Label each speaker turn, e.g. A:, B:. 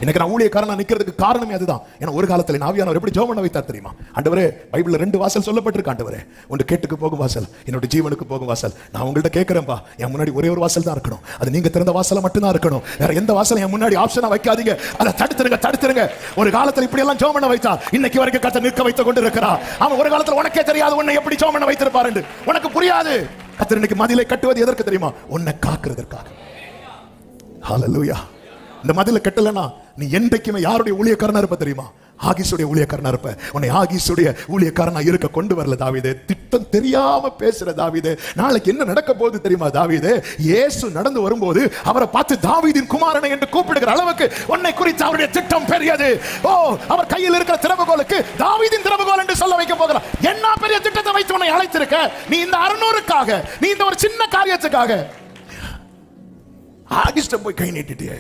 A: எனக்கு நான் ஊழியக்காரனா நிக்கிறதுக்கு காரணமே அதுதான். ஏன்னா ஒரு காலத்துல ஆவியானவர் எப்படி ஜெபம் பண்ண வைத்தார் தெரியுமா? ஆண்டவரே, பைபிள்ல 2 வாசல் சொல்லப்பட்டிருக்கு. ஆண்டவரே, ஒன்று கேட்டுக்கு போகும் வாசல், என்னோட ஜீவனுக்கு போகும் வாசல். நான் உங்கள்ட்ட கேட்கிறேன்பா, என் முன்னாடி ஒரே ஒரு வாசல் தான் இருக்கணும். அது நீங்க திறந்த வாசலை மட்டும்தான் இருக்கணும். வேற எந்த வாசலும் என் முன்னாடி ஆப்ஷனா வைக்காதீங்க. அதை தடுத்துருங்க. ஒரு காலத்துல இப்படி எல்லாம் ஜெபம் பண்ண வைத்தார், இன்னைக்கு வரைக்கும் கர்த்தர் நிற்க வைத்துக் கொண்டு இருக்கிறார். அவன் ஒரு காலத்துல உனக்கே தெரியாது உன்னை எப்படி ஜெபம் பண்ண வைத்திருப்பார் என்று, உனக்கு புரியாது. கர்த்தர் இன்னைக்கு மதிலை கட்டுவது எதற்கு தெரியுமா? உன்னை காக்குறதற்காக. ஹல்லேலூயா. இந்த மதிலை கட்டலனா நீ என்றைக்குமே யாருடைய ஊழியக்காரனா இருப்ப தெரியுமா? ஆகீசுடைய ஊழியக்காரனா இருப்ப. உன்னை ஆகீசுடைய ஊழியக்காரனா இருக்க கொண்டு வரல தாவீது. திட்டம் தெரியாம பேசுற தாவீது. நாளைக்கு என்ன நடக்க போகுது தெரியுமா? தாவீது இயேசு நடந்து வரும்போது அவரை பார்த்து தாவீதின் குமாரனை என்று கூப்பிடுகிற அளவுக்கு உன்னை குறித்து அவருடைய திட்டம் பெரியது. ஓ, அவர் கையில் இருக்கிற திறவுகோலுக்கு தாவீதின் திறவுகோல் என்று சொல்ல வைக்க போகிறார். என்ன பெரிய திட்டத்தை வைத்து உன்னை அழைத்திருக்க. நீ இந்த 600க்காக, நீ இந்த ஒரு சின்ன காரியத்துக்காக ஆகிஸ்ட போய் கை நீட்டிட்டியே.